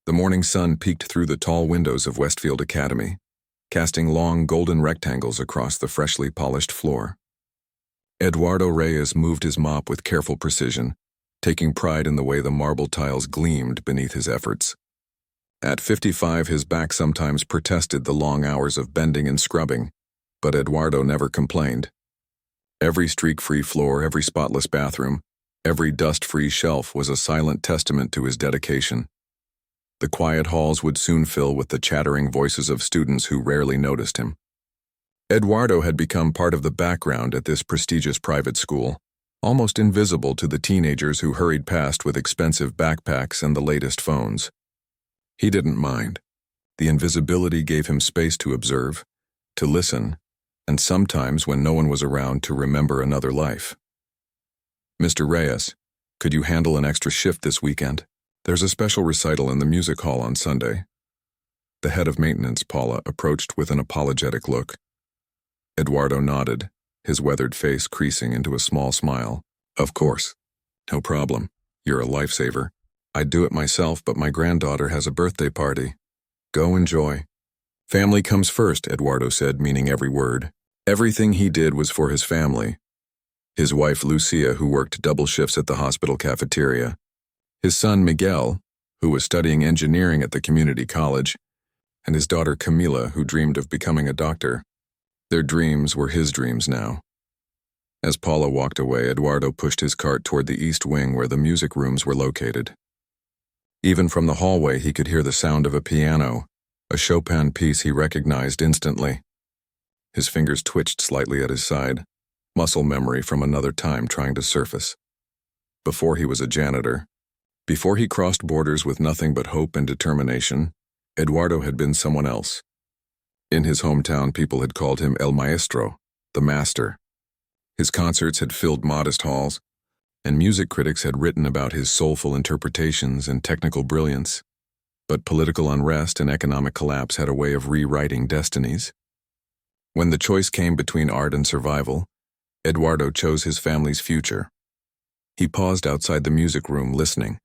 The morning sun peeked through the tall windows of Westfield Academy, casting long golden rectangles across the freshly polished floor. Eduardo Reyes moved his mop with careful precision, taking pride in the way the marble tiles gleamed beneath his efforts. At 55, his back sometimes protested the long hours of bending and scrubbing, but Eduardo never complained. Every streak-free floor, every spotless bathroom, every dust-free shelf was a silent testament to his dedication. The quiet halls would soon fill with the chattering voices of students who rarely noticed him. Eduardo had become part of the background at this prestigious private school, almost invisible to the teenagers who hurried past with expensive backpacks and the latest phones. He didn't mind. The invisibility gave him space to observe, to listen, and sometimes, when no one was around, to remember another life. "Mr. Reyes, could you handle an extra shift this weekend? There's a special recital in the music hall on Sunday." The head of maintenance, Paula, approached with an apologetic look. Eduardo nodded, his weathered face creasing into a small smile. "Of course. No problem. You're a lifesaver. I'd do it myself, but my granddaughter has a birthday party. Go enjoy." "Family comes first," Eduardo said, meaning every word. Everything he did was for his family. His wife, Lucia, who worked double shifts at the hospital cafeteria. His son, Miguel, who was studying engineering at the community college, and his daughter, Camila, who dreamed of becoming a doctor. Their dreams were his dreams now. As Paula walked away, Eduardo pushed his cart toward the east wing where the music rooms were located. Even from the hallway, he could hear the sound of a piano, a Chopin piece he recognized instantly. His fingers twitched slightly at his side, muscle memory from another time trying to surface. Before he was a janitor, before he crossed borders with nothing but hope and determination, Eduardo had been someone else. In his hometown, people had called him El Maestro, the master. His concerts had filled modest halls, and music critics had written about his soulful interpretations and technical brilliance. But political unrest and economic collapse had a way of rewriting destinies. When the choice came between art and survival, Eduardo chose his family's future. He paused outside the music room, listening.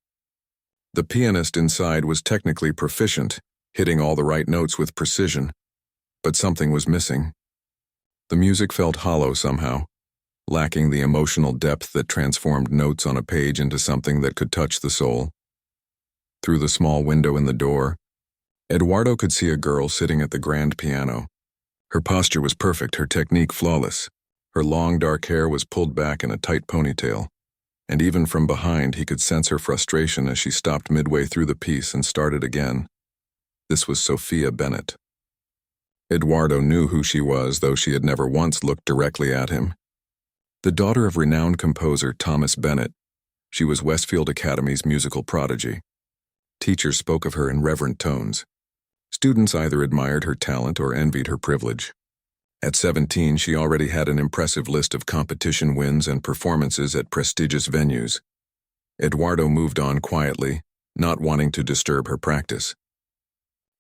The pianist inside was technically proficient, hitting all the right notes with precision, but something was missing. The music felt hollow somehow, lacking the emotional depth that transformed notes on a page into something that could touch the soul. Through the small window in the door, Eduardo could see a girl sitting at the grand piano. Her posture was perfect, her technique flawless. Her long dark hair was pulled back in a tight ponytail, and even from behind he could sense her frustration as she stopped midway through the piece and started again. This was Sophia Bennett. Eduardo knew who she was, though she had never once looked directly at him. The daughter of renowned composer Thomas Bennett, she was Westfield Academy's musical prodigy. Teachers spoke of her in reverent tones. Students either admired her talent or envied her privilege. At 17, she already had an impressive list of competition wins and performances at prestigious venues. Eduardo moved on quietly, not wanting to disturb her practice.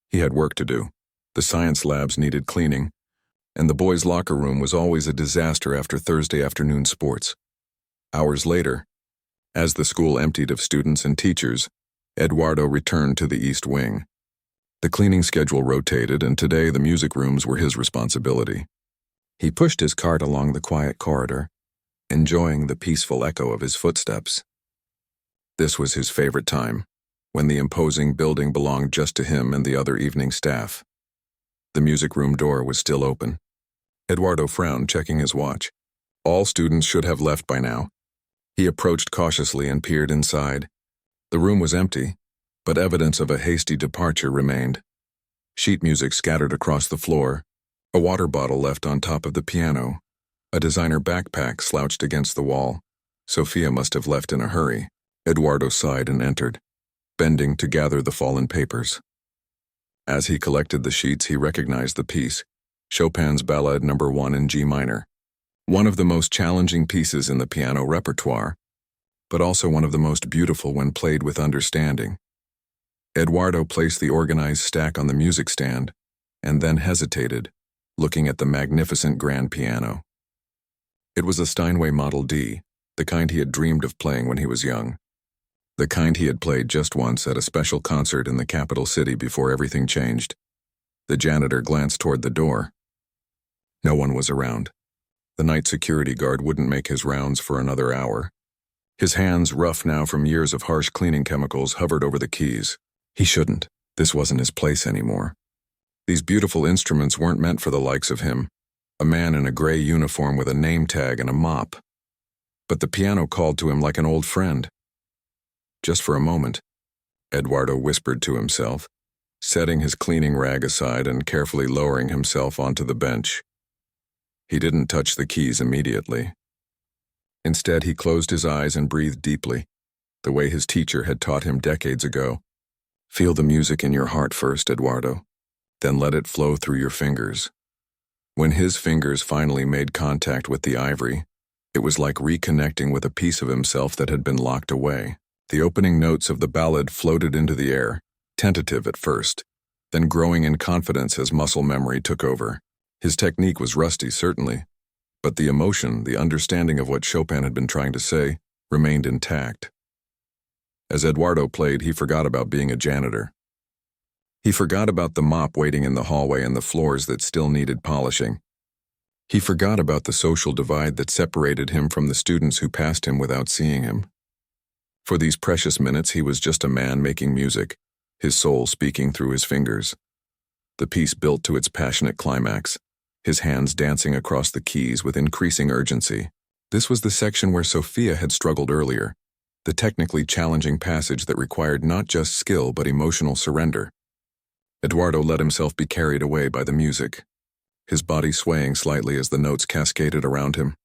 He had work to do. The science labs needed cleaning, and the boys' locker room was always a disaster after Thursday afternoon sports. Hours later, as the school emptied of students and teachers, Eduardo returned to the East Wing. The cleaning schedule rotated, and today the music rooms were his responsibility. He pushed his cart along the quiet corridor, enjoying the peaceful echo of his footsteps. This was his favorite time, when the imposing building belonged just to him and the other evening staff. The music room door was still open. Eduardo frowned, checking his watch. All students should have left by now. He approached cautiously and peered inside. The room was empty, but evidence of a hasty departure remained. Sheet music scattered across the floor, a water bottle left on top of the piano, a designer backpack slouched against the wall. Sophia must have left in a hurry. Eduardo sighed and entered, bending to gather the fallen papers. As he collected the sheets, he recognized the piece, Chopin's Ballade No. 1 in G minor. One of the most challenging pieces in the piano repertoire, but also one of the most beautiful when played with understanding. Eduardo placed the organized stack on the music stand, and then hesitated, looking at the magnificent grand piano. It was a Steinway Model D, the kind he had dreamed of playing when he was young. the kind he had played just once at a special concert in the capital city before everything changed. The janitor glanced toward the door. No one was around. The night security guard wouldn't make his rounds for another hour. His hands, rough now from years of harsh cleaning chemicals, hovered over the keys. He shouldn't. This wasn't his place anymore. These beautiful instruments weren't meant for the likes of him, a man in a gray uniform with a name tag and a mop. But the piano called to him like an old friend. Just for a moment, Eduardo whispered to himself, setting his cleaning rag aside and carefully lowering himself onto the bench. He didn't touch the keys immediately. Instead, he closed his eyes and breathed deeply, the way his teacher had taught him decades ago. Feel the music in your heart first, Eduardo, then let it flow through your fingers. When his fingers finally made contact with the ivory, it was like reconnecting with a piece of himself that had been locked away. The opening notes of the ballad floated into the air, tentative at first, then growing in confidence as muscle memory took over. His technique was rusty, certainly, but the emotion, the understanding of what Chopin had been trying to say, remained intact. As Eduardo played, he forgot about being a janitor. He forgot about the mop waiting in the hallway and the floors that still needed polishing. He forgot about the social divide that separated him from the students who passed him without seeing him. For these precious minutes, he was just a man making music, his soul speaking through his fingers. The piece built to its passionate climax, his hands dancing across the keys with increasing urgency. This was the section where Sophia had struggled earlier, the technically challenging passage that required not just skill but emotional surrender. Eduardo let himself be carried away by the music, his body swaying slightly as the notes cascaded around him.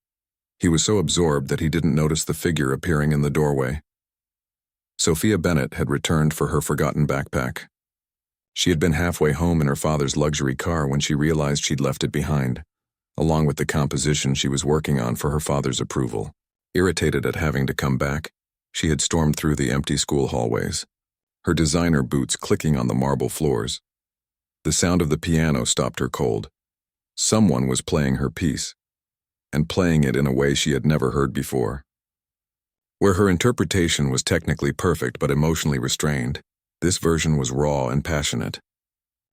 He was so absorbed that he didn't notice the figure appearing in the doorway. Sophia Bennett had returned for her forgotten backpack. She had been halfway home in her father's luxury car when she realized she'd left it behind, along with the composition she was working on for her father's approval. Irritated at having to come back, she had stormed through the empty school hallways, her designer boots clicking on the marble floors. The sound of the piano stopped her cold. Someone was playing her piece, and playing it in a way she had never heard before. Where her interpretation was technically perfect but emotionally restrained, this version was raw and passionate.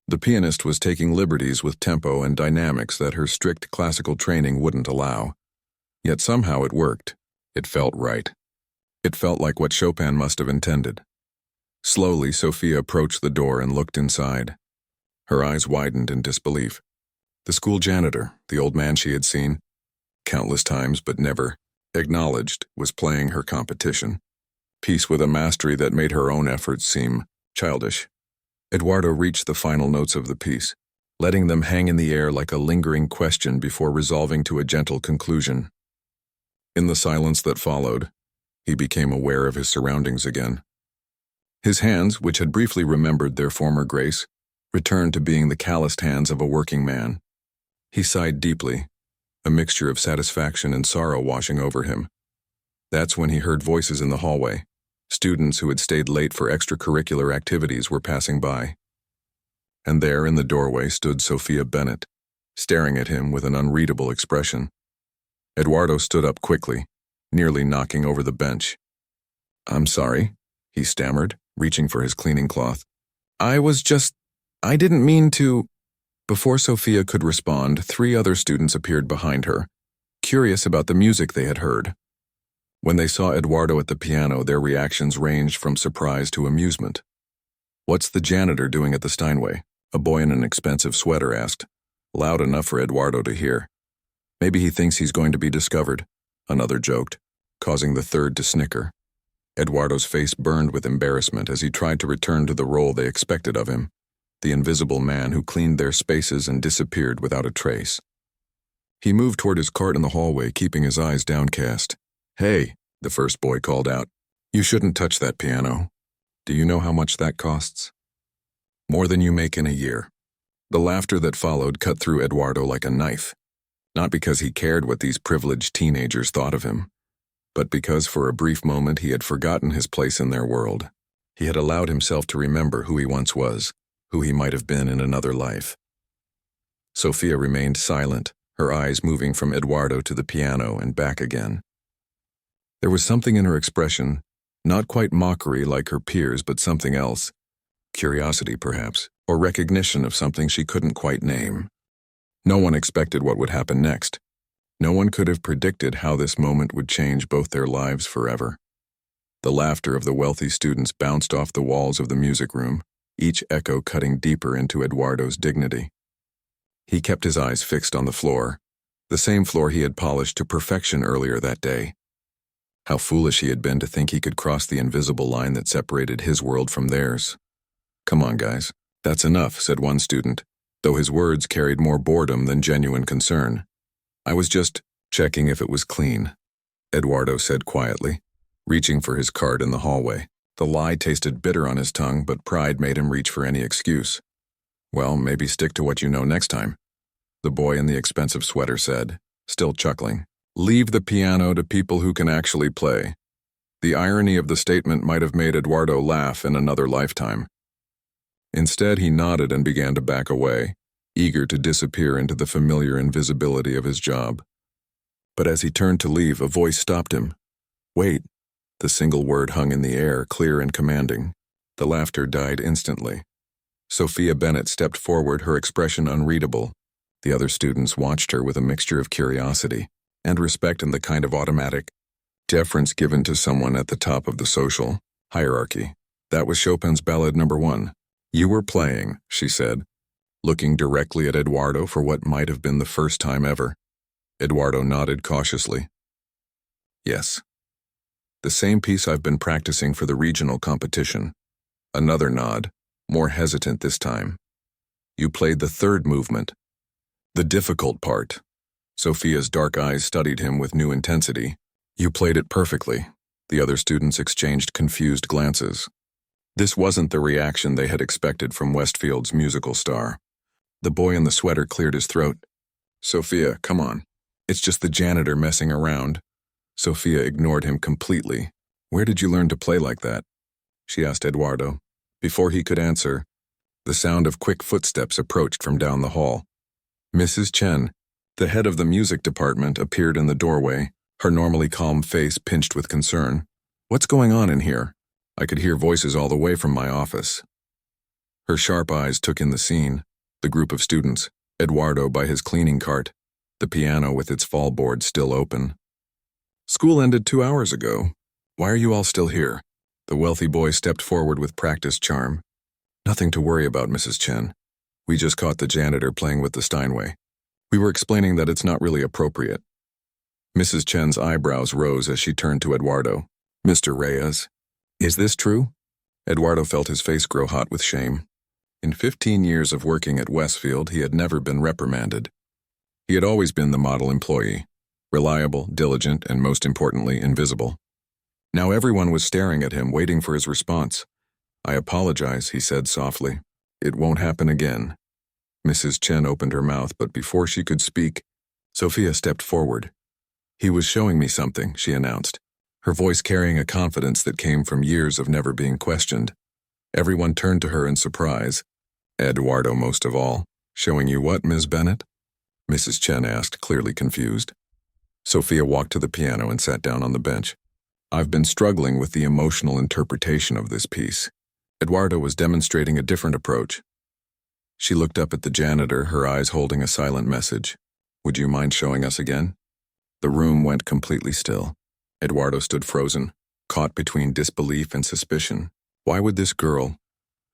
The pianist was taking liberties with tempo and dynamics that her strict classical training wouldn't allow. Yet somehow it worked. It felt right. It felt like what Chopin must have intended. Slowly, Sophia approached the door and looked inside. Her eyes widened in disbelief. The school janitor, the old man she had seen countless times but never acknowledged, was playing her competition. Piece with a mastery that made her own efforts seem childish. Eduardo reached the final notes of the piece, letting them hang in the air like a lingering question before resolving to a gentle conclusion. In the silence that followed, he became aware of his surroundings again. His hands, which had briefly remembered their former grace, returned to being the calloused hands of a working man. He sighed deeply, a mixture of satisfaction and sorrow washing over him. That's when he heard voices in the hallway. Students who had stayed late for extracurricular activities were passing by. And there in the doorway stood Sophia Bennett, staring at him with an unreadable expression. Eduardo stood up quickly, nearly knocking over the bench. "I'm sorry," he stammered, reaching for his cleaning cloth. I didn't mean to." Before Sophia could respond, 3 other students appeared behind her, curious about the music they had heard. When they saw Eduardo at the piano, their reactions ranged from surprise to amusement. "What's the janitor doing at the Steinway?" a boy in an expensive sweater asked, loud enough for Eduardo to hear. "Maybe he thinks he's going to be discovered," another joked, causing the third to snicker. Eduardo's face burned with embarrassment as he tried to return to the role they expected of him, the invisible man who cleaned their spaces and disappeared without a trace. He moved toward his cart in the hallway, keeping his eyes downcast. "Hey," the first boy called out, "you shouldn't touch that piano. Do you know how much that costs?" "More than you make in a year." The laughter that followed cut through Eduardo like a knife, not because he cared what these privileged teenagers thought of him, but because for a brief moment he had forgotten his place in their world. He had allowed himself to remember who he once was, who he might have been in another life. Sophia remained silent, her eyes moving from Eduardo to the piano and back again. There was something in her expression, Not quite mockery like her peers, but something else. Curiosity, perhaps, or recognition of something she couldn't quite name. No one expected what would happen next. No one could have predicted how this moment would change both their lives forever. The laughter of the wealthy students bounced off the walls of the music room, each echo cutting deeper into Eduardo's dignity. He kept his eyes fixed on the floor, the same floor he had polished to perfection earlier that day. How foolish he had been to think he could cross the invisible line that separated his world from theirs. "Come on, guys. That's enough," said one student, though his words carried more boredom than genuine concern. "I was just checking if it was clean," Eduardo said quietly, reaching for his card in the hallway. The lie tasted bitter on his tongue, but pride made him reach for any excuse. "Well, maybe stick to what you know next time," the boy in the expensive sweater said, still chuckling. "Leave the piano to people who can actually play." The irony of the statement might have made Eduardo laugh in another lifetime. Instead, he nodded and began to back away, eager to disappear into the familiar invisibility of his job. But as he turned to leave, a voice stopped him. "Wait." The single word hung in the air, clear and commanding. The laughter died instantly. Sophia Bennett stepped forward, her expression unreadable. The other students watched her with a mixture of curiosity and respect and the kind of automatic deference given to someone at the top of the social hierarchy. "That was Chopin's Ballad No. 1. You were playing," she said, looking directly at Eduardo for what might have been the first time ever. Eduardo nodded cautiously. "Yes. The same piece I've been practicing for the regional competition." Another nod, more hesitant this time. "You played the third movement. The difficult part." Sophia's dark eyes studied him with new intensity. "You played it perfectly." The other students exchanged confused glances. This wasn't the reaction they had expected from Westfield's musical star. The boy in the sweater cleared his throat. "Sophia, come on. It's just the janitor messing around." Sophia ignored him completely. "Where did you learn to play like that?" she asked Eduardo. Before he could answer, the sound of quick footsteps approached from down the hall. Mrs. Chen, the head of the music department, appeared in the doorway, her normally calm face pinched with concern. "What's going on in here? I could hear voices all the way from my office." Her sharp eyes took in the scene, the group of students, Eduardo by his cleaning cart, the piano with its fallboard still open. "School ended 2 hours ago. Why are you all still here?" The wealthy boy stepped forward with practiced charm. "Nothing to worry about, Mrs. Chen. We just caught the janitor playing with the Steinway. We were explaining that it's not really appropriate." Mrs. Chen's eyebrows rose as she turned to Eduardo. "Mr. Reyes, is this true?" Eduardo felt his face grow hot with shame. In 15 years of working at Westfield, he had never been reprimanded. He had always been the model employee, reliable, diligent, and most importantly, invisible. Now everyone was staring at him, waiting for his response. "I apologize," he said softly. "It won't happen again." Mrs. Chen opened her mouth, but before she could speak, Sophia stepped forward. "He was showing me something," she announced, her voice carrying a confidence that came from years of never being questioned. Everyone turned to her in surprise, Eduardo most of all. "Showing you what, Ms. Bennett?" Mrs. Chen asked, clearly confused. Sophia walked to the piano and sat down on the bench. "I've been struggling with the emotional interpretation of this piece." Eduardo was demonstrating a different approach. She looked up at the janitor, her eyes holding a silent message. "Would you mind showing us again?" The room went completely still. Eduardo stood frozen, caught between disbelief and suspicion. Why would this girl,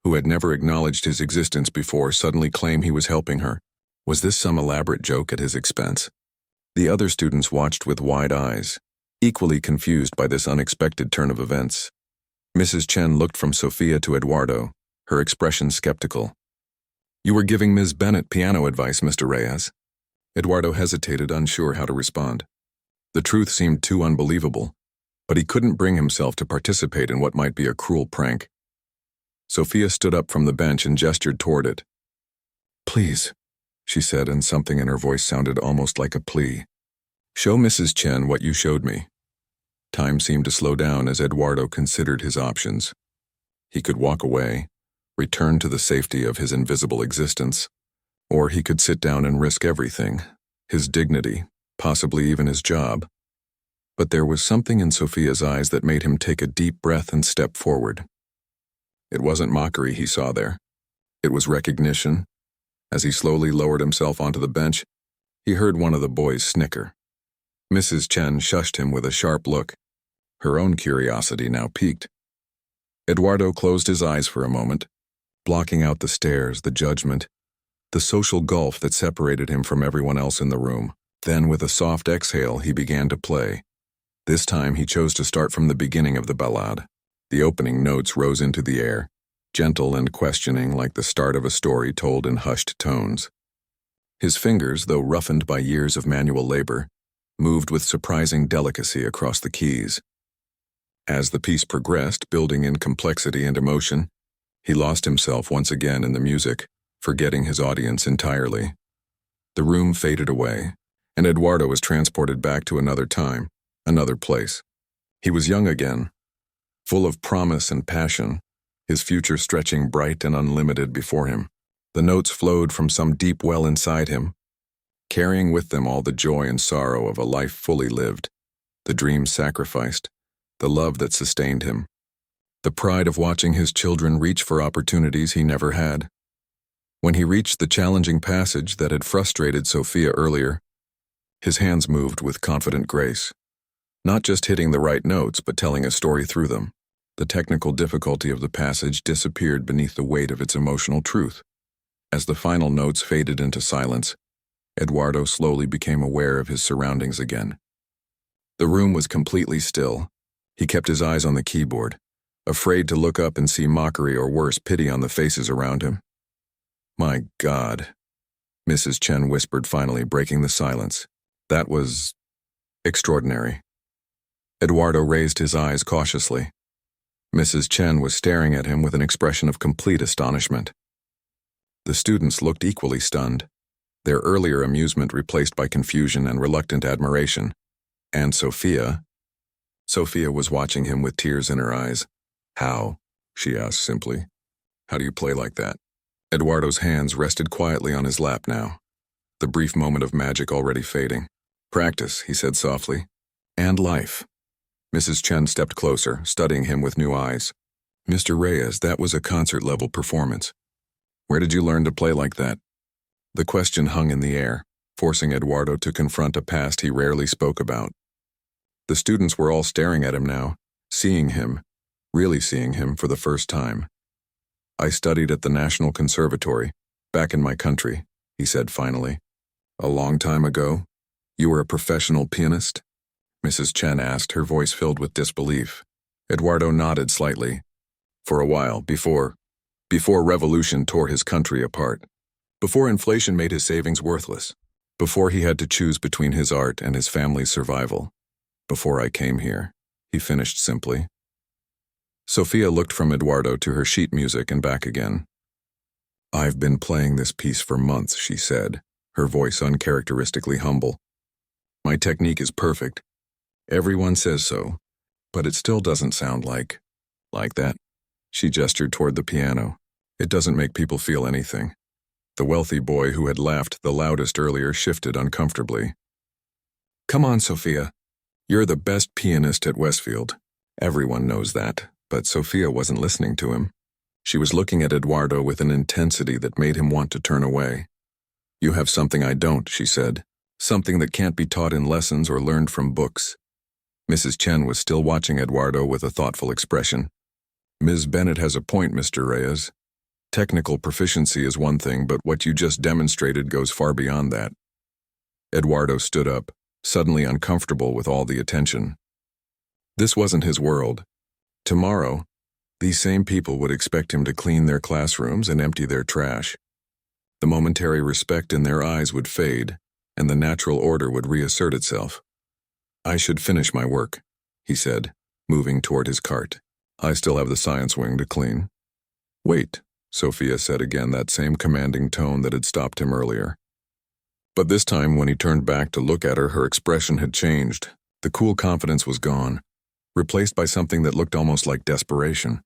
who had never acknowledged his existence before, suddenly claim he was helping her? Was this some elaborate joke at his expense? The other students watched with wide eyes, equally confused by this unexpected turn of events. Mrs. Chen looked from Sophia to Eduardo, her expression skeptical. "You were giving Ms. Bennett piano advice, Mr. Reyes." Eduardo hesitated, unsure how to respond. The truth seemed too unbelievable, but he couldn't bring himself to participate in what might be a cruel prank. Sophia stood up from the bench and gestured toward it. "Please," she said, and something in her voice sounded almost like a plea. "Show Mrs. Chen what you showed me." Time seemed to slow down as Eduardo considered his options. He could walk away, return to the safety of his invisible existence, or he could sit down and risk everything, his dignity, possibly even his job. But there was something in Sophia's eyes that made him take a deep breath and step forward. It wasn't mockery he saw there. It was recognition. As he slowly lowered himself onto the bench, he heard one of the boys snicker. Mrs. Chen shushed him with a sharp look. Her own curiosity now piqued. Eduardo closed his eyes for a moment, blocking out the stares, the judgment, the social gulf that separated him from everyone else in the room. Then, with a soft exhale, he began to play. This time he chose to start from the beginning of the ballade. The opening notes rose into the air, gentle and questioning like the start of a story told in hushed tones. His fingers, though roughened by years of manual labor, moved with surprising delicacy across the keys. As the piece progressed, building in complexity and emotion, he lost himself once again in the music, forgetting his audience entirely. The room faded away, and Eduardo was transported back to another time, another place. He was young again, full of promise and passion, his future stretching bright and unlimited before him. The notes flowed from some deep well inside him, carrying with them all the joy and sorrow of a life fully lived, the dreams sacrificed, the love that sustained him, the pride of watching his children reach for opportunities he never had. When he reached the challenging passage that had frustrated Sophia earlier, his hands moved with confident grace, not just hitting the right notes but telling a story through them. The technical difficulty of the passage disappeared beneath the weight of its emotional truth. As the final notes faded into silence, Eduardo slowly became aware of his surroundings again. The room was completely still. He kept his eyes on the keyboard, afraid to look up and see mockery or worse, pity on the faces around him. "My God," Mrs. Chen whispered, finally breaking the silence. "That was extraordinary." Eduardo raised his eyes cautiously. Mrs. Chen was staring at him with an expression of complete astonishment. The students looked equally stunned, their earlier amusement replaced by confusion and reluctant admiration. And Sophia was watching him with tears in her eyes. "How?" she asked simply. "How do you play like that?" Eduardo's hands rested quietly on his lap now, the brief moment of magic already fading. "Practice," he said softly. "And life." Mrs. Chen stepped closer, studying him with new eyes. "Mr. Reyes, that was a concert-level performance. Where did you learn to play like that?" The question hung in the air, forcing Eduardo to confront a past he rarely spoke about. The students were all staring at him now, seeing him, really seeing him for the first time. "I studied at the National Conservatory, back in my country," he said finally. "A long time ago? You were a professional pianist?" Mrs. Chen asked, her voice filled with disbelief. Eduardo nodded slightly. "For a while, before revolution tore his country apart. Before inflation made his savings worthless. Before he had to choose between his art and his family's survival. Before I came here," he finished simply. Sophia looked from Eduardo to her sheet music and back again. "I've been playing this piece for months," she said, her voice uncharacteristically humble. "My technique is perfect. Everyone says so, but it still doesn't sound like that." She gestured toward the piano. "It doesn't make people feel anything." The wealthy boy who had laughed the loudest earlier shifted uncomfortably. "Come on, Sophia. You're the best pianist at Westfield. Everyone knows that." But Sophia wasn't listening to him. She was looking at Eduardo with an intensity that made him want to turn away. "You have something I don't," she said. "Something that can't be taught in lessons or learned from books." Mrs. Chen was still watching Eduardo with a thoughtful expression. "Ms. Bennett has a point, Mr. Reyes. Technical proficiency is one thing, but what you just demonstrated goes far beyond that." Eduardo stood up, suddenly uncomfortable with all the attention. This wasn't his world. Tomorrow, these same people would expect him to clean their classrooms and empty their trash. The momentary respect in their eyes would fade, and the natural order would reassert itself. "I should finish my work," he said, moving toward his cart. "I still have the science wing to clean." "Wait," Sophia said again, that same commanding tone that had stopped him earlier. But this time, when he turned back to look at her, her expression had changed. The cool confidence was gone, replaced by something that looked almost like desperation.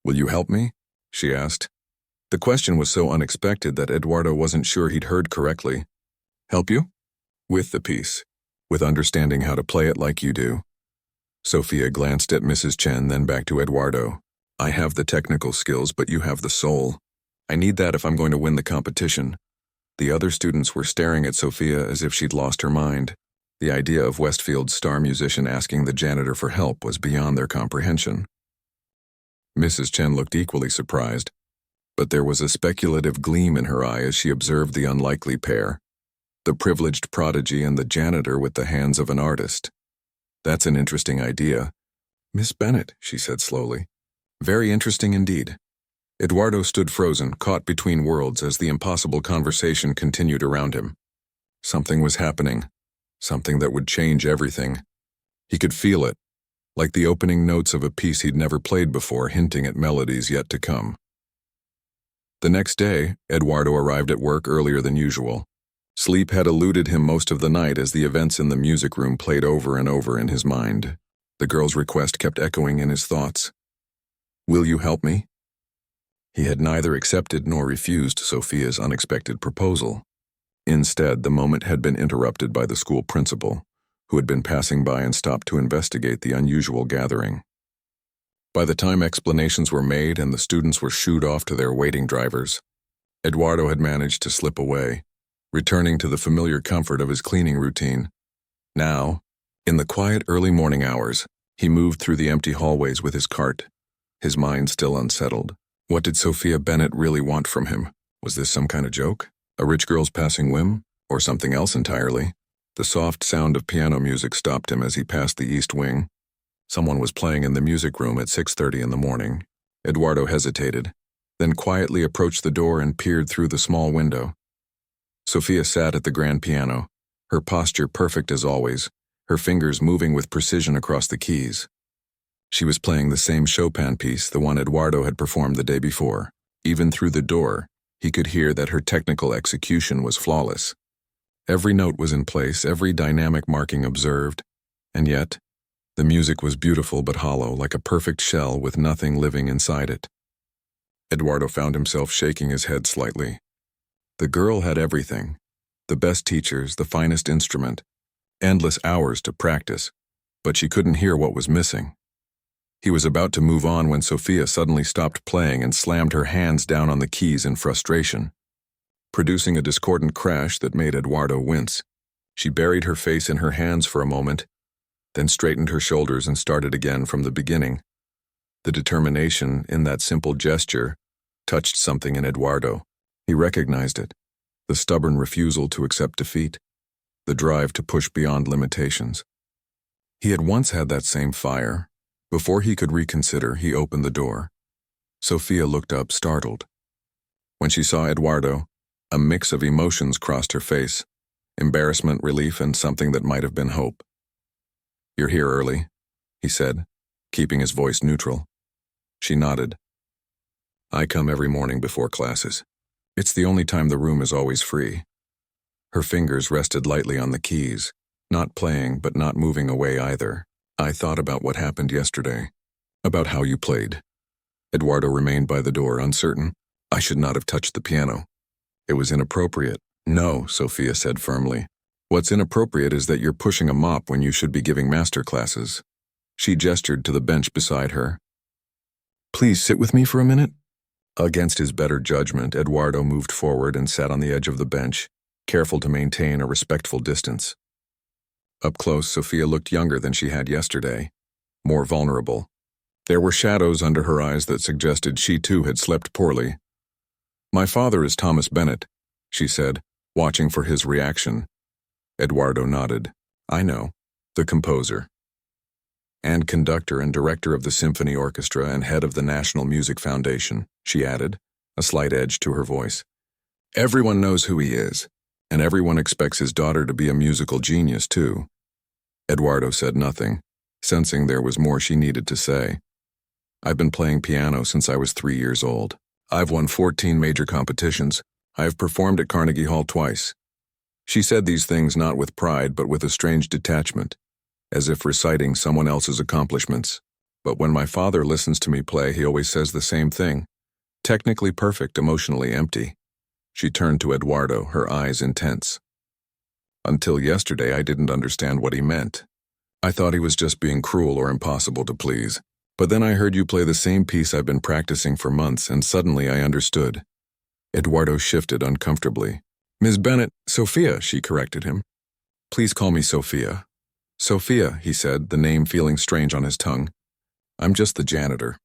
"Will you help me?" she asked. The question was so unexpected that Eduardo wasn't sure he'd heard correctly. "Help you?" "With the piece." with understanding how to play it like you do. Sophia glanced at Mrs. Chen, then back to Eduardo. I have the technical skills, but you have the soul. I need that if I'm going to win the competition. The other students were staring at Sophia as if she'd lost her mind. The idea of Westfield's star musician asking the janitor for help was beyond their comprehension. Mrs. Chen looked equally surprised, but there was a speculative gleam in her eye as she observed the unlikely pair, the privileged prodigy and the janitor with the hands of an artist. That's an interesting idea. Miss Bennet, she said slowly. Very interesting indeed. Eduardo stood frozen, caught between worlds as the impossible conversation continued around him. Something was happening, something that would change everything. He could feel it, like the opening notes of a piece he'd never played before, hinting at melodies yet to come. The next day, Eduardo arrived at work earlier than usual. Sleep had eluded him most of the night as the events in the music room played over and over in his mind. The girl's request kept echoing in his thoughts. Will you help me? He had neither accepted nor refused Sophia's unexpected proposal. Instead, the moment had been interrupted by the school principal, who had been passing by and stopped to investigate the unusual gathering. By the time explanations were made and the students were shooed off to their waiting drivers, Eduardo had managed to slip away, returning to the familiar comfort of his cleaning routine. Now, in the quiet early morning hours, he moved through the empty hallways with his cart, his mind still unsettled. What did Sophia Bennet really want from him? Was this some kind of joke? A rich girl's passing whim? Or something else entirely? The soft sound of piano music stopped him as he passed the east wing. Someone was playing in the music room at 6:30 in the morning. Eduardo hesitated, then quietly approached the door and peered through the small window. Sophia sat at the grand piano, her posture perfect as always, her fingers moving with precision across the keys. She was playing the same Chopin piece, the one Eduardo had performed the day before. Even through the door, he could hear that her technical execution was flawless. Every note was in place, every dynamic marking observed, and yet, the music was beautiful but hollow, like a perfect shell with nothing living inside it. Eduardo found himself shaking his head slightly. The girl had everything: the best teachers, the finest instrument, endless hours to practice, but she couldn't hear what was missing. He was about to move on when Sophia suddenly stopped playing and slammed her hands down on the keys in frustration, producing a discordant crash that made Eduardo wince. She buried her face in her hands for a moment, then straightened her shoulders and started again from the beginning. The determination in that simple gesture touched something in Eduardo. He recognized it: the stubborn refusal to accept defeat, the drive to push beyond limitations. He had once had that same fire. Before he could reconsider, he opened the door. Sophia looked up, startled. When she saw Eduardo, a mix of emotions crossed her face: embarrassment, relief, and something that might have been hope. "You're here early," he said, keeping his voice neutral. She nodded. "I come every morning before classes. It's the only time the room is always free." Her fingers rested lightly on the keys, not playing but not moving away either. "I thought about what happened yesterday, about how you played." Eduardo remained by the door, uncertain. "I should not have touched the piano. It was inappropriate." "No," Sophia said firmly. "What's inappropriate is that you're pushing a mop when you should be giving master classes." She gestured to the bench beside her. "Please sit with me for a minute." Against his better judgment, Eduardo moved forward and sat on the edge of the bench, careful to maintain a respectful distance. Up close, Sophia looked younger than she had yesterday, more vulnerable. There were shadows under her eyes that suggested she too had slept poorly. "My father is Thomas Bennet," she said, watching for his reaction. Eduardo nodded. "I know. The composer. And conductor and director of the symphony orchestra and head of the National Music Foundation," she added, a slight edge to her voice. "Everyone knows who he is, and everyone expects his daughter to be a musical genius too." Eduardo said nothing, sensing there was more she needed to say. "I've been playing piano since I was 3 years old. I've won 14 major competitions. I have performed at Carnegie Hall twice." She said these things not with pride but with a strange detachment, as if reciting someone else's accomplishments. "But when my father listens to me play, he always says the same thing: technically perfect, emotionally empty." She turned to Eduardo, her eyes intense. Until yesterday, I didn't understand what he meant. I thought he was just being cruel or impossible to please. But then I heard you play the same piece I've been practicing for months, and suddenly I understood. Eduardo shifted uncomfortably. Ms. Bennett, Sophia, she corrected him. Please call me Sophia. Sophia, he said, the name feeling strange on his tongue. I'm just the janitor.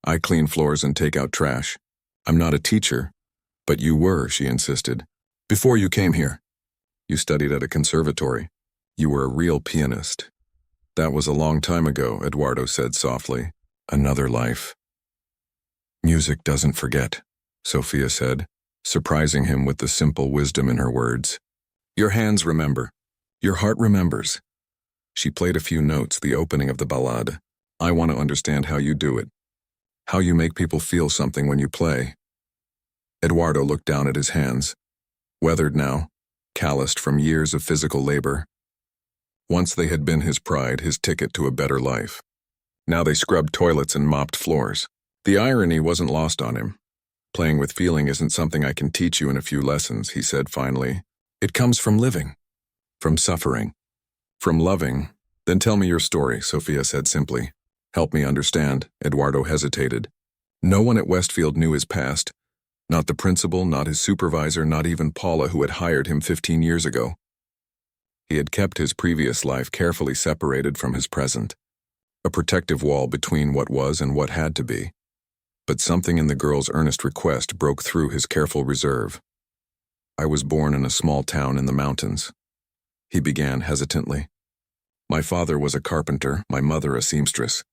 I clean floors and take out trash. I'm not a teacher. But you were, she insisted. Before you came here. You studied at a conservatory. You were a real pianist. That was a long time ago, Eduardo said softly. Another life. Music doesn't forget, Sophia said, surprising him with the simple wisdom in her words. Your hands remember. Your heart remembers. She played a few notes, the opening of the ballade. I want to understand how you do it. How you make people feel something when you play. Eduardo looked down at his hands. Weathered now, calloused from years of physical labor. Once they had been his pride, his ticket to a better life. Now they scrubbed toilets and mopped floors. The irony wasn't lost on him. Playing with feeling isn't something I can teach you in a few lessons, he said finally. It comes from living. From suffering. From loving. Then tell me your story, Sophia said simply. Help me understand, Eduardo hesitated. No one at Westfield knew his past. Not the principal, not his supervisor, not even Paula, who had hired him 15 years ago. He had kept his previous life carefully separated from his present. A protective wall between what was and what had to be. But something in the girl's earnest request broke through his careful reserve. I was born in a small town in the mountains. He began hesitantly. My father was a carpenter, my mother a seamstress.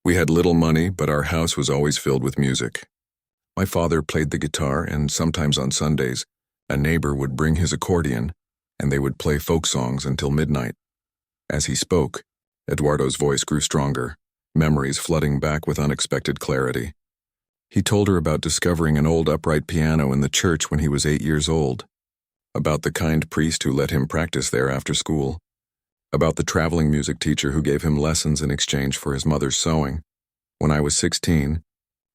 We had little money, but our house was always filled with music. My father played the guitar, and sometimes on Sundays, a neighbor would bring his accordion, and they would play folk songs until midnight. As he spoke, Eduardo's voice grew stronger, memories flooding back with unexpected clarity. He told her about discovering an old upright piano in the church when he was 8 years old, about the kind priest who let him practice there after school, about the traveling music teacher who gave him lessons in exchange for his mother's sewing. When I was 16,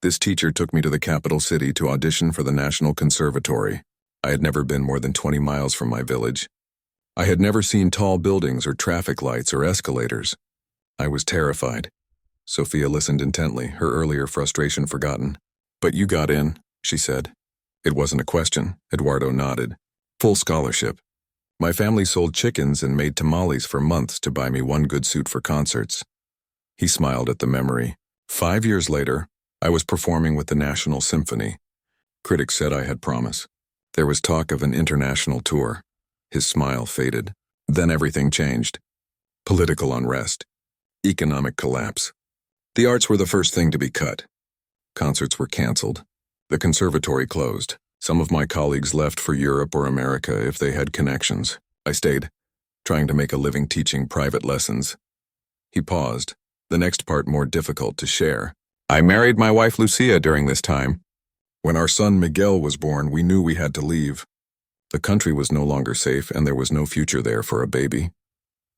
this teacher took me to the capital city to audition for the National Conservatory. I had never been more than 20 miles from my village. I had never seen tall buildings or traffic lights or escalators. I was terrified. Sophia listened intently, her earlier frustration forgotten. But you got in, she said. It wasn't a question, Eduardo nodded. Full scholarship. My family sold chickens and made tamales for months to buy me one good suit for concerts. He smiled at the memory. 5 years later, I was performing with the National Symphony. Critics said I had promise. There was talk of an international tour. His smile faded. Then everything changed. Political unrest. Economic collapse. The arts were the first thing to be cut. Concerts were canceled. The conservatory closed. Some of my colleagues left for Europe or America if they had connections. I stayed, trying to make a living teaching private lessons. He paused, the next part more difficult to share. I married my wife Lucia during this time. When our son Miguel was born, we knew we had to leave. The country was no longer safe, and there was no future there for a baby.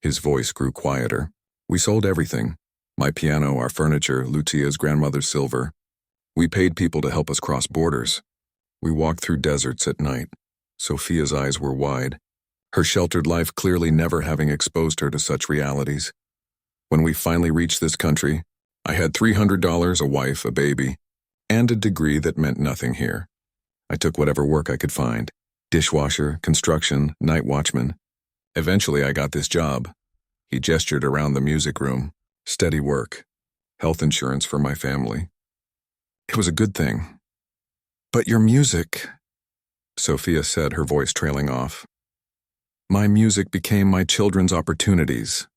His voice grew quieter. We sold everything. My piano, our furniture, Lucia's grandmother's silver. We paid people to help us cross borders. We walked through deserts at night. Sophia's eyes were wide, her sheltered life clearly never having exposed her to such realities. When we finally reached this country, I had $300, a wife, a baby, and a degree that meant nothing here. I took whatever work I could find. Dishwasher, construction, night watchman. Eventually I got this job. He gestured around the music room. Steady work. Health insurance for my family. It was a good thing. But your music, Sophia said, her voice trailing off. My music became my children's opportunities,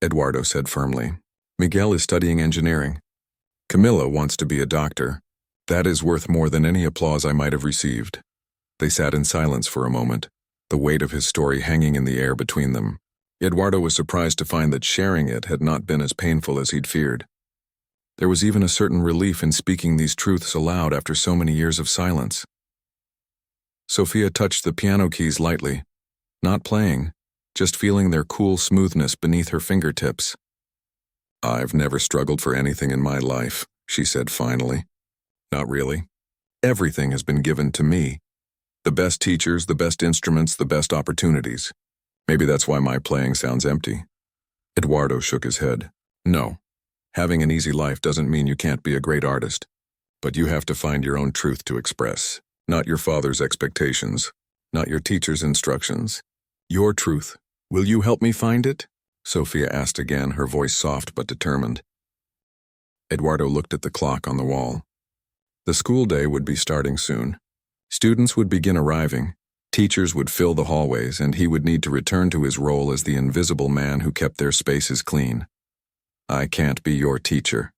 Eduardo said firmly. Miguel is studying engineering. Camilla wants to be a doctor. That is worth more than any applause I might have received. They sat in silence for a moment, the weight of his story hanging in the air between them. Eduardo was surprised to find that sharing it had not been as painful as he'd feared. There was even a certain relief in speaking these truths aloud after so many years of silence. Sophia touched the piano keys lightly, not playing, just feeling their cool smoothness beneath her fingertips. I've never struggled for anything in my life, she said finally. Not really. Everything has been given to me. The best teachers, the best instruments, the best opportunities. Maybe that's why my playing sounds empty. Eduardo shook his head. No. Having an easy life doesn't mean you can't be a great artist. But you have to find your own truth to express, not your father's expectations, not your teacher's instructions. Your truth. Will you help me find it? Sophia asked again, her voice soft but determined. Eduardo looked at the clock on the wall. The school day would be starting soon. Students would begin arriving, teachers would fill the hallways, and he would need to return to his role as the invisible man who kept their spaces clean. I can't be your teacher,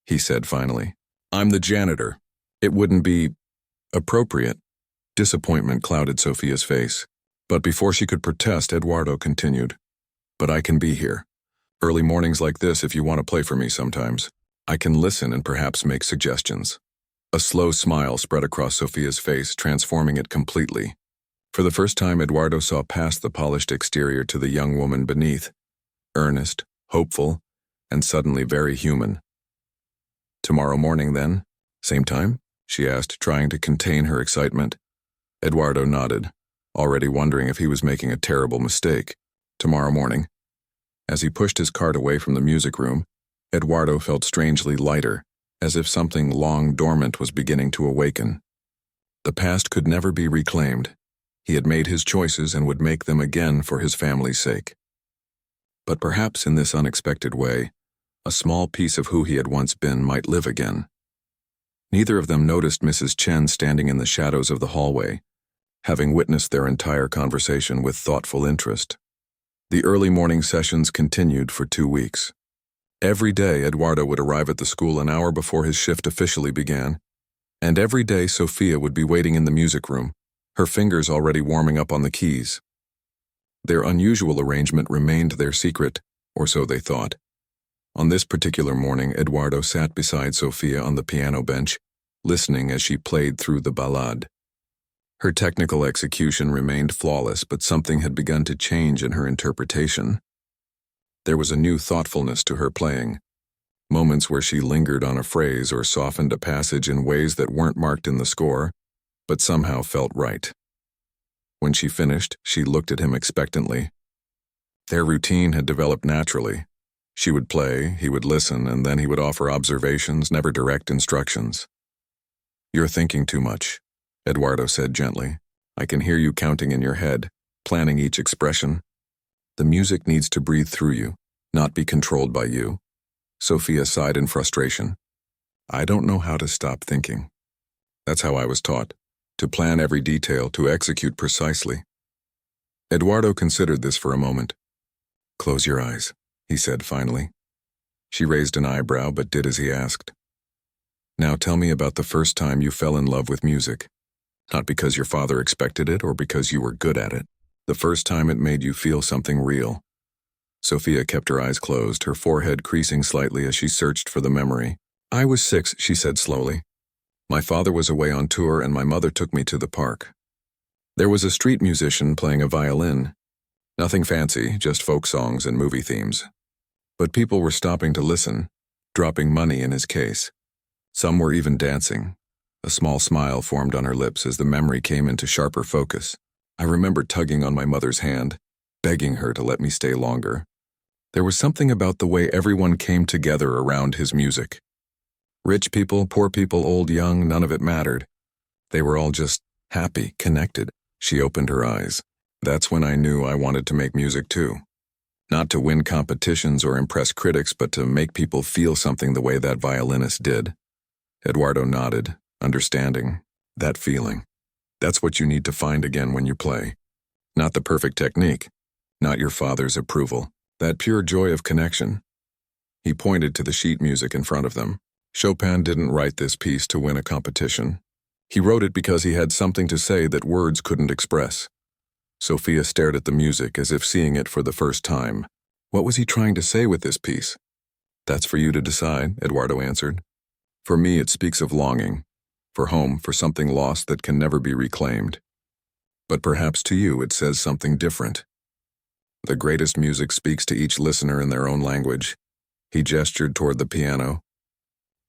he said finally. I'm the janitor. It wouldn't be appropriate. Disappointment clouded Sophia's face. But before she could protest, Eduardo continued. But I can be here. Early mornings like this if you want to play for me sometimes. I can listen and perhaps make suggestions. A slow smile spread across Sophia's face, transforming it completely. For the first time, Eduardo saw past the polished exterior to the young woman beneath. Earnest, hopeful, and suddenly very human. Tomorrow morning, then? Same time? She asked, trying to contain her excitement. Eduardo nodded, already wondering if he was making a terrible mistake. Tomorrow morning. As he pushed his cart away from the music room, Eduardo felt strangely lighter, as if something long dormant was beginning to awaken. The past could never be reclaimed. He had made his choices and would make them again for his family's sake. But perhaps in this unexpected way, a small piece of who he had once been might live again. Neither of them noticed Mrs. Chen standing in the shadows of the hallway, having witnessed their entire conversation with thoughtful interest. The early morning sessions continued for 2 weeks. Every day, Eduardo would arrive at the school an hour before his shift officially began, and every day Sophia would be waiting in the music room, her fingers already warming up on the keys. Their unusual arrangement remained their secret, or so they thought. On this particular morning, Eduardo sat beside Sophia on the piano bench, listening as she played through the ballade. Her technical execution remained flawless, but something had begun to change in her interpretation. There was a new thoughtfulness to her playing, moments where she lingered on a phrase or softened a passage in ways that weren't marked in the score, but somehow felt right. When she finished, she looked at him expectantly. Their routine had developed naturally. She would play, he would listen, and then he would offer observations, never direct instructions. You're thinking too much, Eduardo said gently. I can hear you counting in your head, planning each expression. The music needs to breathe through you, not be controlled by you. Sophia sighed in frustration. I don't know how to stop thinking. That's how I was taught, to plan every detail, to execute precisely. Eduardo considered this for a moment. Close your eyes, he said finally. She raised an eyebrow but did as he asked. Now tell me about the first time you fell in love with music. Not because your father expected it or because you were good at it. The first time it made you feel something real. Sophia kept her eyes closed, her forehead creasing slightly as she searched for the memory. I was 6, she said slowly. My father was away on tour and my mother took me to the park. There was a street musician playing a violin. Nothing fancy, just folk songs and movie themes. But people were stopping to listen, dropping money in his case. Some were even dancing. A small smile formed on her lips as the memory came into sharper focus. I remember tugging on my mother's hand, begging her to let me stay longer. There was something about the way everyone came together around his music. Rich people, poor people, old, young, none of it mattered. They were all just happy, connected. She opened her eyes. That's when I knew I wanted to make music too. Not to win competitions or impress critics, but to make people feel something the way that violinist did. Eduardo nodded, understanding. That feeling. That's what you need to find again when you play. Not the perfect technique. Not your father's approval. That pure joy of connection. He pointed to the sheet music in front of them. Chopin didn't write this piece to win a competition. He wrote it because he had something to say that words couldn't express. Sophia stared at the music as if seeing it for the first time. What was he trying to say with this piece? That's for you to decide, Eduardo answered. For me, it speaks of longing. For home, for something lost that can never be reclaimed. But perhaps to you it says something different. The greatest music speaks to each listener in their own language. He gestured toward the piano.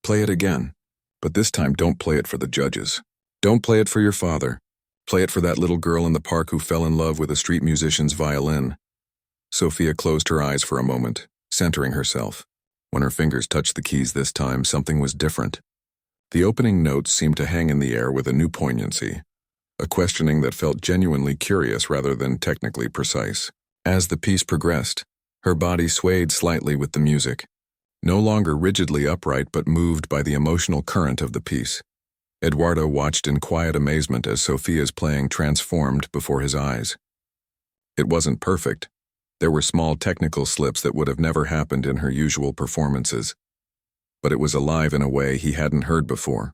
Play it again, but this time don't play it for the judges. Don't play it for your father. Play it for that little girl in the park who fell in love with a street musician's violin. Sophia closed her eyes for a moment, centering herself. When her fingers touched the keys this time, something was different. The opening notes seemed to hang in the air with a new poignancy, a questioning that felt genuinely curious rather than technically precise. As the piece progressed, her body swayed slightly with the music, no longer rigidly upright but moved by the emotional current of the piece. Eduardo watched in quiet amazement as Sophia's playing transformed before his eyes. It wasn't perfect. There were small technical slips that would have never happened in her usual performances, but it was alive in a way he hadn't heard before.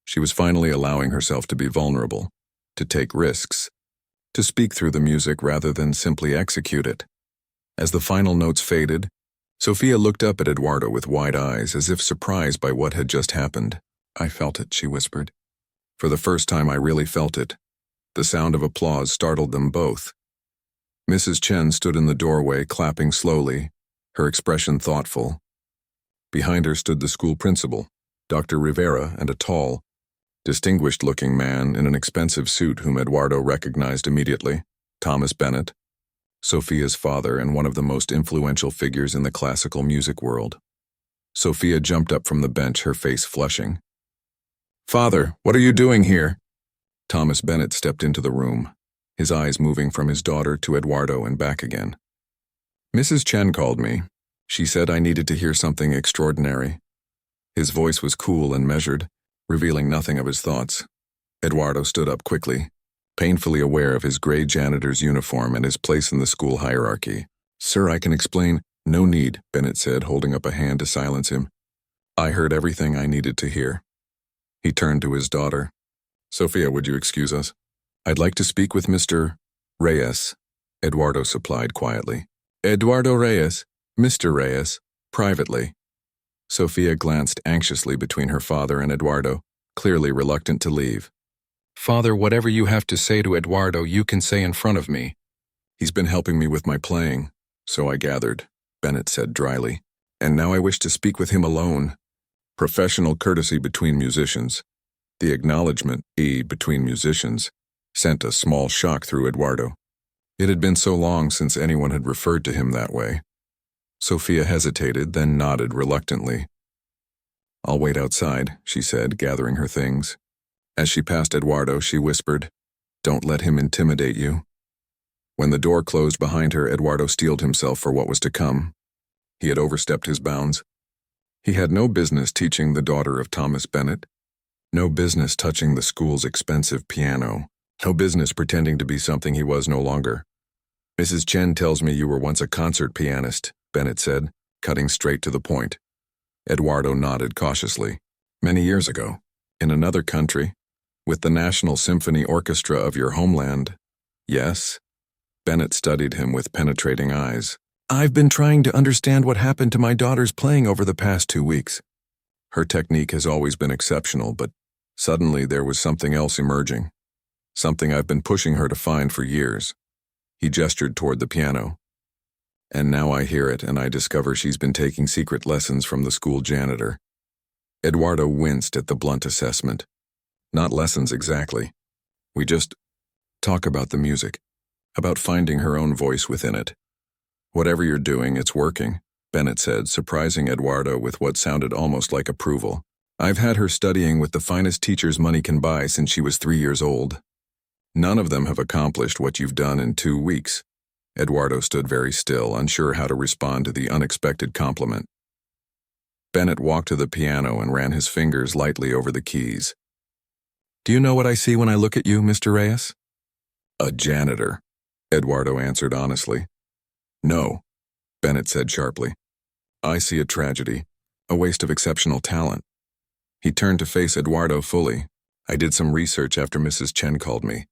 She was finally allowing herself to be vulnerable, to take risks, to speak through the music rather than simply execute it. As the final notes faded, Sophia looked up at Eduardo with wide eyes, as if surprised by what had just happened. "I felt it," she whispered. "For the first time I really felt it." The sound of applause startled them both. Mrs. Chen stood in the doorway, clapping slowly, her expression thoughtful. Behind her stood the school principal, Dr. Rivera, and a tall, distinguished-looking man in an expensive suit whom Eduardo recognized immediately, Thomas Bennett, Sophia's father and one of the most influential figures in the classical music world. Sophia jumped up from the bench, her face flushing. "Father, what are you doing here?" Thomas Bennett stepped into the room, his eyes moving from his daughter to Eduardo and back again. "Mrs. Chen called me. She said I needed to hear something extraordinary." His voice was cool and measured, revealing nothing of his thoughts. Eduardo stood up quickly, painfully aware of his gray janitor's uniform and his place in the school hierarchy. "Sir, I can explain." "No need," Bennett said, holding up a hand to silence him. "I heard everything I needed to hear." He turned to his daughter. "Sophia, would you excuse us?" "I'd like to speak with Mr. Reyes," Eduardo supplied quietly. "Eduardo Reyes, Mr. Reyes, privately." Sophia glanced anxiously between her father and Eduardo, clearly reluctant to leave. "Father, whatever you have to say to Eduardo, you can say in front of me." "He's been helping me with my playing, so I gathered," Bennett said dryly. "And now I wish to speak with him alone. Professional courtesy between musicians." The acknowledgement, between musicians, sent a small shock through Eduardo. It had been so long since anyone had referred to him that way. Sophia hesitated, then nodded reluctantly. "I'll wait outside," she said, gathering her things. As she passed Eduardo, she whispered, "Don't let him intimidate you." When the door closed behind her, Eduardo steeled himself for what was to come. He had overstepped his bounds. He had no business teaching the daughter of Thomas Bennett, no business touching the school's expensive piano, no business pretending to be something he was no longer. "Mrs. Chen tells me you were once a concert pianist," Bennett said, cutting straight to the point. Eduardo nodded cautiously. "Many years ago, in another country, with the National Symphony Orchestra of your homeland." "Yes?" Bennett studied him with penetrating eyes. "I've been trying to understand what happened to my daughter's playing over the past 2 weeks. Her technique has always been exceptional, but suddenly there was something else emerging. Something I've been pushing her to find for years." He gestured toward the piano. "And now I hear it, and I discover she's been taking secret lessons from the school janitor." Eduardo winced at the blunt assessment. "Not lessons exactly. We just talk about the music, about finding her own voice within it." "Whatever you're doing, it's working," Bennett said, surprising Eduardo with what sounded almost like approval. "I've had her studying with the finest teachers money can buy since she was 3 years old. None of them have accomplished what you've done in 2 weeks." Eduardo stood very still, unsure how to respond to the unexpected compliment. Bennett walked to the piano and ran his fingers lightly over the keys. "Do you know what I see when I look at you, Mr. Reyes?" "A janitor," Eduardo answered honestly. "No," Bennett said sharply. "I see a tragedy, a waste of exceptional talent." He turned to face Eduardo fully. "I did some research after Mrs. Chen called me.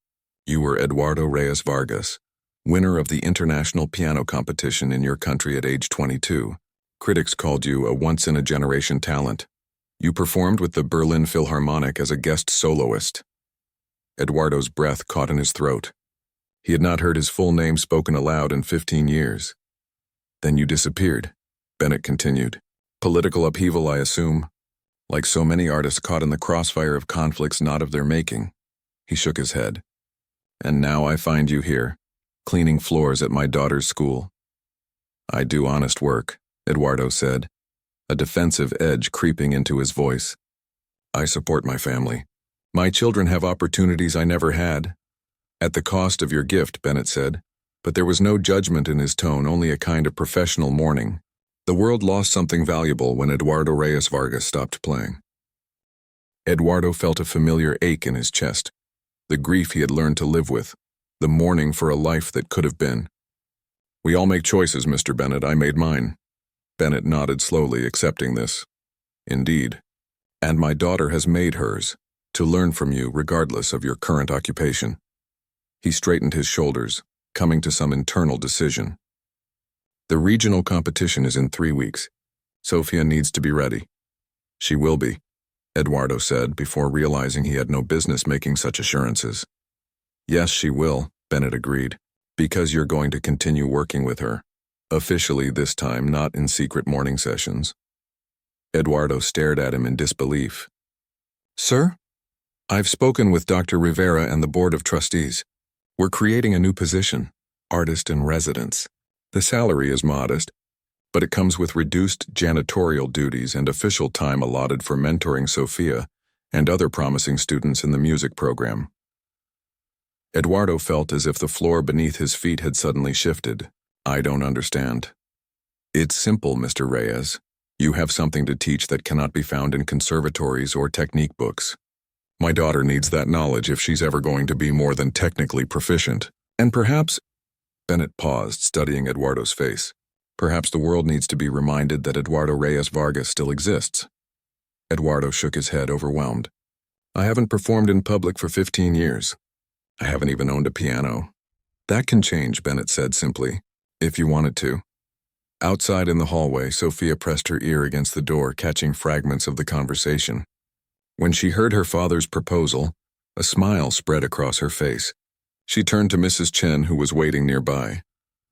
You were Eduardo Reyes Vargas, winner of the international piano competition in your country at age 22. Critics called you a once-in-a-generation talent. You performed with the Berlin Philharmonic as a guest soloist." Eduardo's breath caught in his throat. He had not heard his full name spoken aloud in 15 years. "Then you disappeared," Bennett continued. "Political upheaval, I assume. Like so many artists caught in the crossfire of conflicts not of their making." He shook his head. "And now I find you here." cleaning floors at my daughter's school. I do honest work, Eduardo said, a defensive edge creeping into his voice. I support my family. My children have opportunities I never had. At the cost of your gift, Bennett said, but there was no judgment in his tone, only a kind of professional mourning. The world lost something valuable when Eduardo Reyes Vargas stopped playing. Eduardo felt a familiar ache in his chest, the grief he had learned to live with, the mourning for a life that could have been. We all make choices, Mr. Bennett. I made mine. Bennett nodded slowly, accepting this. Indeed. And my daughter has made hers, to learn from you regardless of your current occupation. He straightened his shoulders, coming to some internal decision. The regional competition is in 3 weeks. Sofia needs to be ready. She will be, Eduardo said before realizing he had no business making such assurances. Yes, she will, Bennett agreed, because you're going to continue working with her. Officially this time, not in secret morning sessions. Eduardo stared at him in disbelief. Sir? I've spoken with Dr. Rivera and the Board of Trustees. We're creating a new position, artist in residence. The salary is modest, but it comes with reduced janitorial duties and official time allotted for mentoring Sofia and other promising students in the music program. Eduardo felt as if the floor beneath his feet had suddenly shifted. I don't understand. It's simple, Mr. Reyes. You have something to teach that cannot be found in conservatories or technique books. My daughter needs that knowledge if she's ever going to be more than technically proficient. And perhaps, Bennett paused, studying Eduardo's face. Perhaps the world needs to be reminded that Eduardo Reyes Vargas still exists. Eduardo shook his head, overwhelmed. I haven't performed in public for 15 years. I haven't even owned a piano. That can change, Bennett said simply, if you wanted to. Outside in the hallway, Sofia pressed her ear against the door, catching fragments of the conversation. When she heard her father's proposal, a smile spread across her face. She turned to Mrs. Chen, who was waiting nearby.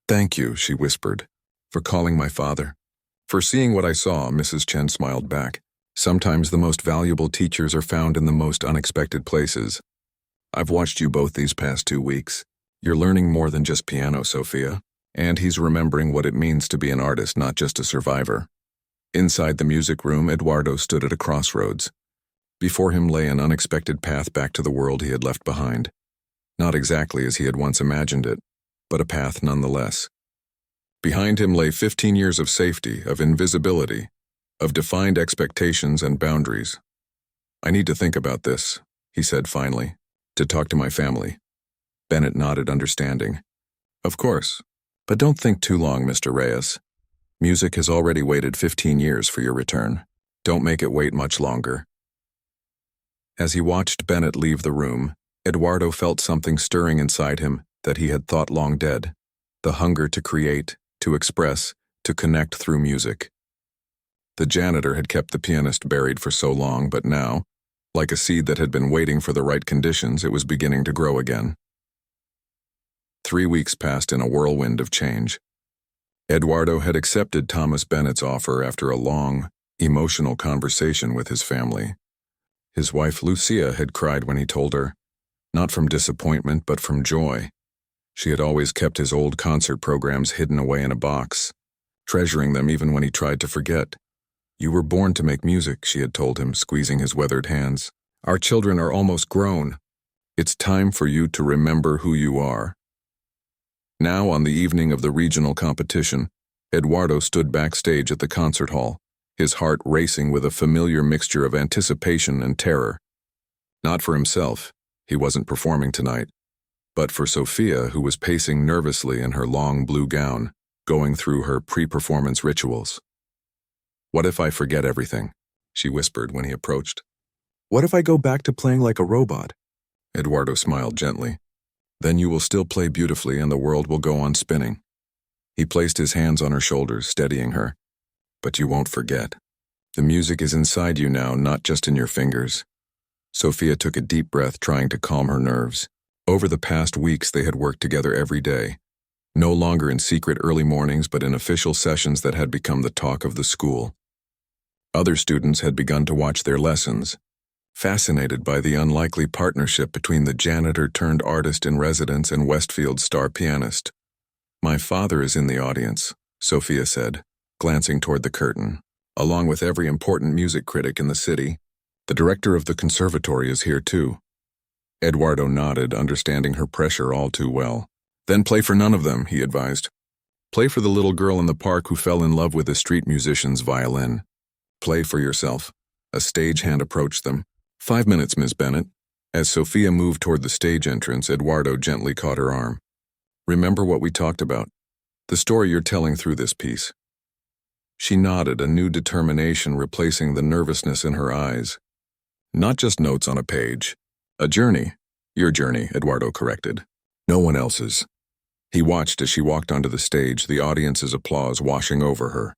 Thank you, she whispered, for calling my father. For seeing what I saw, Mrs. Chen smiled back. Sometimes the most valuable teachers are found in the most unexpected places. I've watched you both these past 2 weeks. You're learning more than just piano, Sofia. And he's remembering what it means to be an artist, not just a survivor. Inside the music room, Eduardo stood at a crossroads. Before him lay an unexpected path back to the world he had left behind. Not exactly as he had once imagined it, but a path nonetheless. Behind him lay 15 years of safety, of invisibility, of defined expectations and boundaries. I need to think about this, he said finally, to talk to my family. Bennett nodded, understanding. Of course. But don't think too long, Mr. Reyes. Music has already waited 15 years for your return. Don't make it wait much longer. As he watched Bennett leave the room, Eduardo felt something stirring inside him that he had thought long dead. The hunger to create, to express, to connect through music. The janitor had kept the pianist buried for so long, but now, like a seed that had been waiting for the right conditions, it was beginning to grow again. 3 weeks passed in a whirlwind of change. Eduardo had accepted Thomas Bennett's offer after a long, emotional conversation with his family. His wife Lucia had cried when he told her, not from disappointment but from joy. She had always kept his old concert programs hidden away in a box, treasuring them even when he tried to forget. You were born to make music, she had told him, squeezing his weathered hands. Our children are almost grown. It's time for you to remember who you are. Now, on the evening of the regional competition, Eduardo stood backstage at the concert hall, his heart racing with a familiar mixture of anticipation and terror. Not for himself, he wasn't performing tonight, but for Sofia, who was pacing nervously in her long blue gown, going through her pre-performance rituals. What if I forget everything? She whispered when he approached. What if I go back to playing like a robot? Eduardo smiled gently. Then you will still play beautifully and the world will go on spinning. He placed his hands on her shoulders, steadying her. But you won't forget. The music is inside you now, not just in your fingers. Sofia took a deep breath, trying to calm her nerves. Over the past weeks, they had worked together every day. No longer in secret early mornings, but in official sessions that had become the talk of the school. Other students had begun to watch their lessons. fascinated by the unlikely partnership between the janitor-turned-artist-in-residence and Westfield's star pianist. "My father is in the audience," Sophia said, glancing toward the curtain. "Along with every important music critic in the city, the director of the conservatory is here too." Eduardo nodded, understanding her pressure all too well. "Then play for none of them," he advised. "Play for the little girl in the park who fell in love with a street musician's violin. Play for yourself." A stagehand approached them. "5 minutes, Miss Bennett." As Sophia moved toward the stage entrance, Eduardo gently caught her arm. "Remember what we talked about? The story you're telling through this piece." She nodded, a new determination replacing the nervousness in her eyes. "Not just notes on a page. A journey." "Your journey," Eduardo corrected. "No one else's." He watched as she walked onto the stage, the audience's applause washing over her.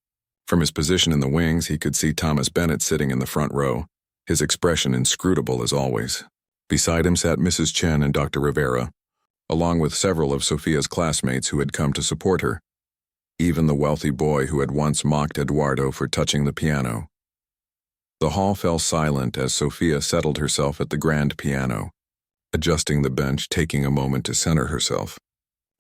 From his position in the wings, he could see Thomas Bennett sitting in the front row, his expression inscrutable as always. Beside him sat Mrs. Chen and Dr. Rivera, along with several of Sophia's classmates who had come to support her. Even the wealthy boy who had once mocked Eduardo for touching the piano. The hall fell silent as Sophia settled herself at the grand piano, adjusting the bench, taking a moment to center herself.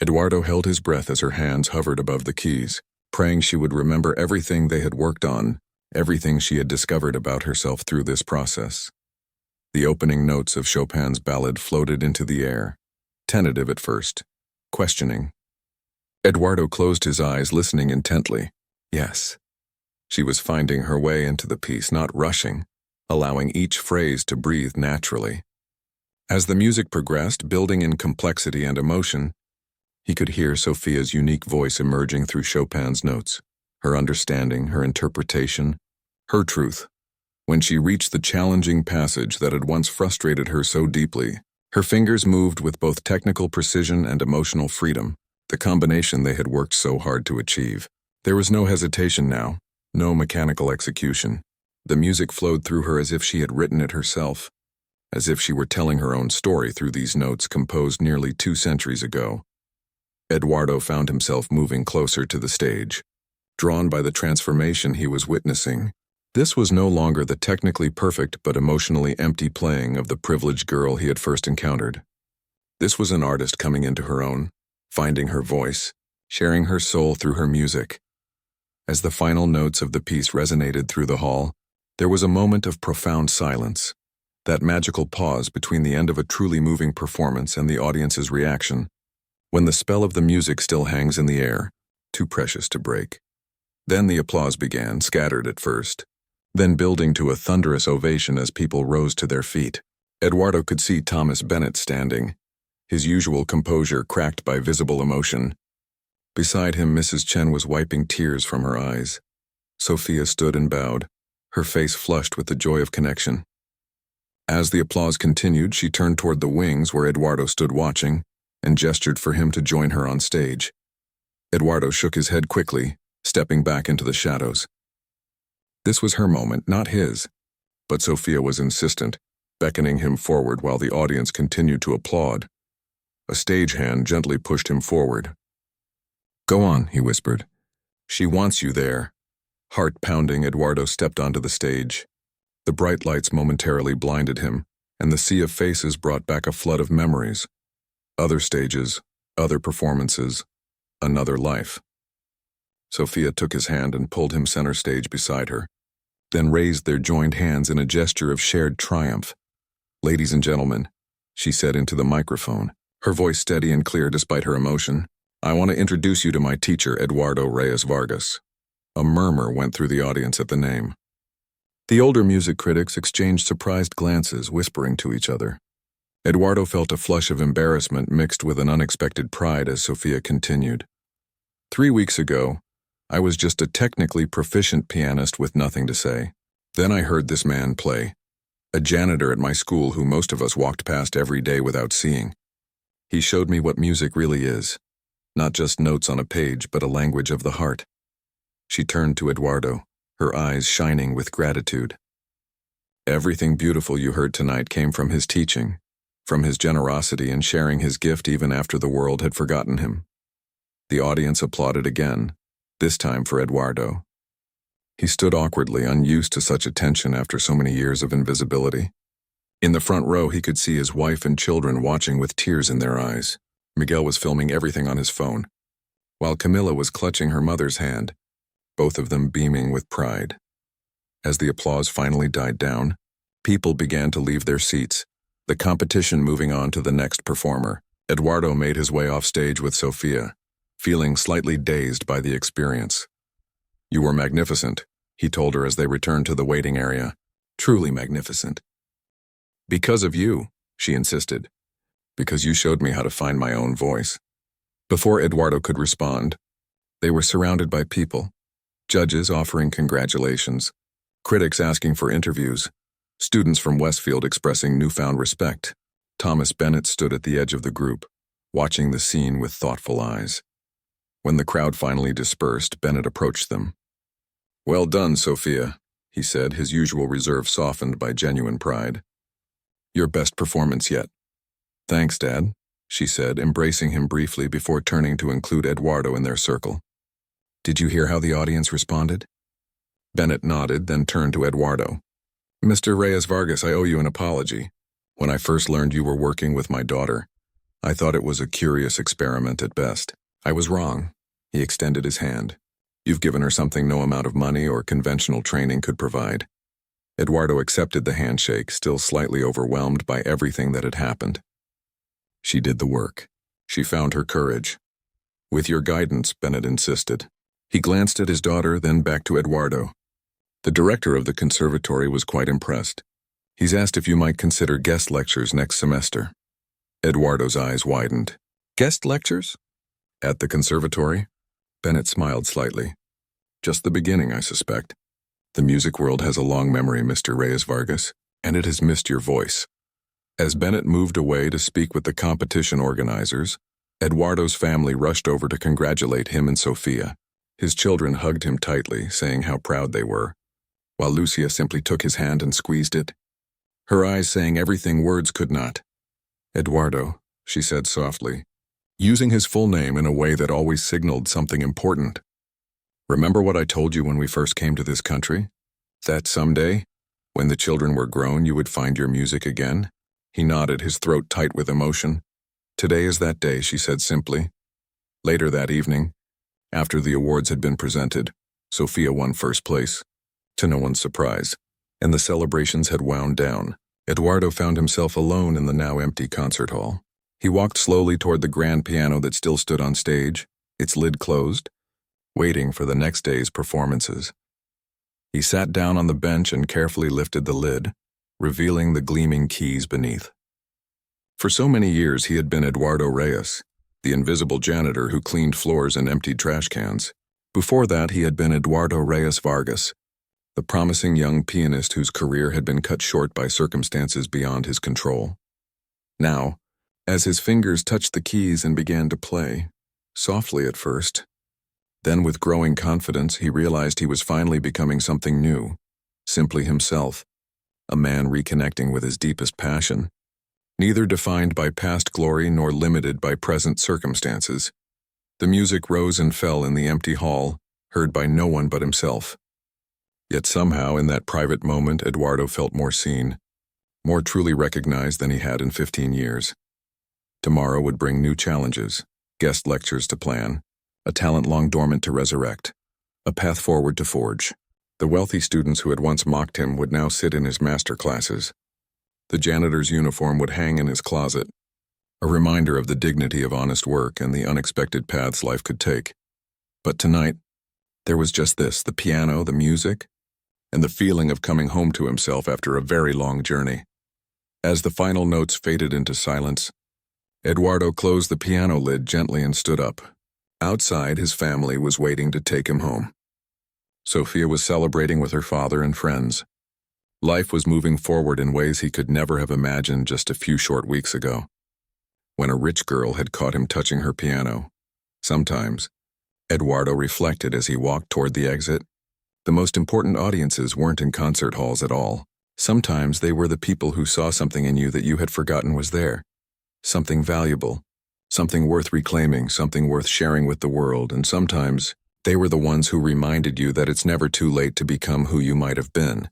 Eduardo held his breath as her hands hovered above the keys, praying she would remember everything they had worked on, everything she had discovered about herself through this process. The opening notes of Chopin's ballad floated into the air, tentative at first, questioning. Eduardo closed his eyes, listening intently. Yes. She was finding her way into the piece, not rushing, allowing each phrase to breathe naturally. As the music progressed, building in complexity and emotion, he could hear Sophia's unique voice emerging through Chopin's notes, her understanding, her interpretation, her truth. When she reached the challenging passage that had once frustrated her so deeply, her fingers moved with both technical precision and emotional freedom, the combination they had worked so hard to achieve. There was no hesitation now, no mechanical execution. The music flowed through her as if she had written it herself, as if she were telling her own story through these notes composed nearly 2 centuries ago. Eduardo found himself moving closer to the stage, drawn by the transformation he was witnessing. This was no longer the technically perfect but emotionally empty playing of the privileged girl he had first encountered. This was an artist coming into her own, finding her voice, sharing her soul through her music. As the final notes of the piece resonated through the hall, there was a moment of profound silence, that magical pause between the end of a truly moving performance and the audience's reaction, when the spell of the music still hangs in the air, too precious to break. Then the applause began, scattered at first, then building to a thunderous ovation as people rose to their feet. Eduardo could see Thomas Bennett standing, his usual composure cracked by visible emotion. Beside him, Mrs. Chen was wiping tears from her eyes. Sophia stood and bowed, her face flushed with the joy of connection. As the applause continued, she turned toward the wings where Eduardo stood watching, and gestured for him to join her on stage. Eduardo shook his head quickly, stepping back into the shadows. This was her moment, not his. But Sophia was insistent, beckoning him forward while the audience continued to applaud. A stagehand gently pushed him forward. "Go on," he whispered. "She wants you there." Heart pounding, Eduardo stepped onto the stage. The bright lights momentarily blinded him, and the sea of faces brought back a flood of memories. Other stages, other performances, another life. Sophia took his hand and pulled him center stage beside her, then raised their joined hands in a gesture of shared triumph. "Ladies and gentlemen," she said into the microphone, her voice steady and clear despite her emotion, "I want to introduce you to my teacher, Eduardo Reyes Vargas." A murmur went through the audience at the name. The older music critics exchanged surprised glances, whispering to each other. Eduardo felt a flush of embarrassment mixed with an unexpected pride as Sophia continued. 3 weeks ago, I was just a technically proficient pianist with nothing to say. Then I heard this man play, a janitor at my school who most of us walked past every day without seeing. He showed me what music really is, not just notes on a page, but a language of the heart. She turned to Eduardo, her eyes shining with gratitude. Everything beautiful you heard tonight came from his teaching, from his generosity in sharing his gift even after the world had forgotten him. The audience applauded again, this time for Eduardo. He stood awkwardly, unused to such attention after so many years of invisibility. In the front row, he could see his wife and children watching with tears in their eyes. Miguel was filming everything on his phone, while Camilla was clutching her mother's hand, both of them beaming with pride. As the applause finally died down, people began to leave their seats, the competition moving on to the next performer. Eduardo made his way off stage with Sofia, feeling slightly dazed by the experience. "You were magnificent," he told her as they returned to the waiting area. "Truly magnificent." "Because of you," she insisted. "Because you showed me how to find my own voice." Before Eduardo could respond, they were surrounded by people, judges offering congratulations, critics asking for interviews, students from Westfield expressing newfound respect. Thomas Bennett stood at the edge of the group, watching the scene with thoughtful eyes. When the crowd finally dispersed, Bennett approached them. "Well done, Sophia," he said, his usual reserve softened by genuine pride. "Your best performance yet." "Thanks, Dad," she said, embracing him briefly before turning to include Eduardo in their circle. "Did you hear how the audience responded?" Bennett nodded, then turned to Eduardo. "Mr. Reyes Vargas, I owe you an apology. When I first learned you were working with my daughter, I thought it was a curious experiment at best. I was wrong." He extended his hand. "You've given her something no amount of money or conventional training could provide." Eduardo accepted the handshake, still slightly overwhelmed by everything that had happened. "She did the work. She found her courage." "With your guidance," Bennett insisted. He glanced at his daughter, then back to Eduardo. The director of the conservatory was quite impressed. "He's asked if you might consider guest lectures next semester." Eduardo's eyes widened. "Guest lectures?" "At the conservatory?" Bennett smiled slightly. "Just the beginning, I suspect. The music world has a long memory, Mr. Reyes Vargas, and it has missed your voice." As Bennett moved away to speak with the competition organizers, Eduardo's family rushed over to congratulate him and Sofia. His children hugged him tightly, saying how proud they were, while Lucia simply took his hand and squeezed it, her eyes saying everything words could not. "Eduardo," she said softly, using his full name in a way that always signaled something important. "Remember what I told you when we first came to this country? That someday, when the children were grown, you would find your music again?" He nodded, his throat tight with emotion. "Today is that day," she said simply. Later that evening, after the awards had been presented, Sofia won first place, to no one's surprise, and the celebrations had wound down. Eduardo found himself alone in the now empty concert hall. He walked slowly toward the grand piano that still stood on stage, its lid closed, waiting for the next day's performances. He sat down on the bench and carefully lifted the lid, revealing the gleaming keys beneath. For so many years he had been Eduardo Reyes, the invisible janitor who cleaned floors and emptied trash cans. Before that, he had been Eduardo Reyes Vargas, the promising young pianist whose career had been cut short by circumstances beyond his control. Now, as his fingers touched the keys and began to play, softly at first, then with growing confidence, he realized he was finally becoming something new, simply himself, a man reconnecting with his deepest passion, neither defined by past glory nor limited by present circumstances. The music rose and fell in the empty hall, heard by no one but himself. Yet somehow, in that private moment, Eduardo felt more seen, more truly recognized than he had in 15 years. Tomorrow would bring new challenges, guest lectures to plan, a talent long dormant to resurrect, a path forward to forge. The wealthy students who had once mocked him would now sit in his master classes. The janitor's uniform would hang in his closet, a reminder of the dignity of honest work and the unexpected paths life could take. But tonight, there was just this, the piano, the music, and the feeling of coming home to himself after a very long journey. As the final notes faded into silence, Eduardo closed the piano lid gently and stood up. Outside, his family was waiting to take him home. Sofia was celebrating with her father and friends. Life was moving forward in ways he could never have imagined just a few short weeks ago. When a rich girl had caught him touching her piano, sometimes, Eduardo reflected as he walked toward the exit, the most important audiences weren't in concert halls at all. Sometimes they were the people who saw something in you that you had forgotten was there. Something valuable, something worth reclaiming, something worth sharing with the world, and sometimes they were the ones who reminded you that it's never too late to become who you might have been.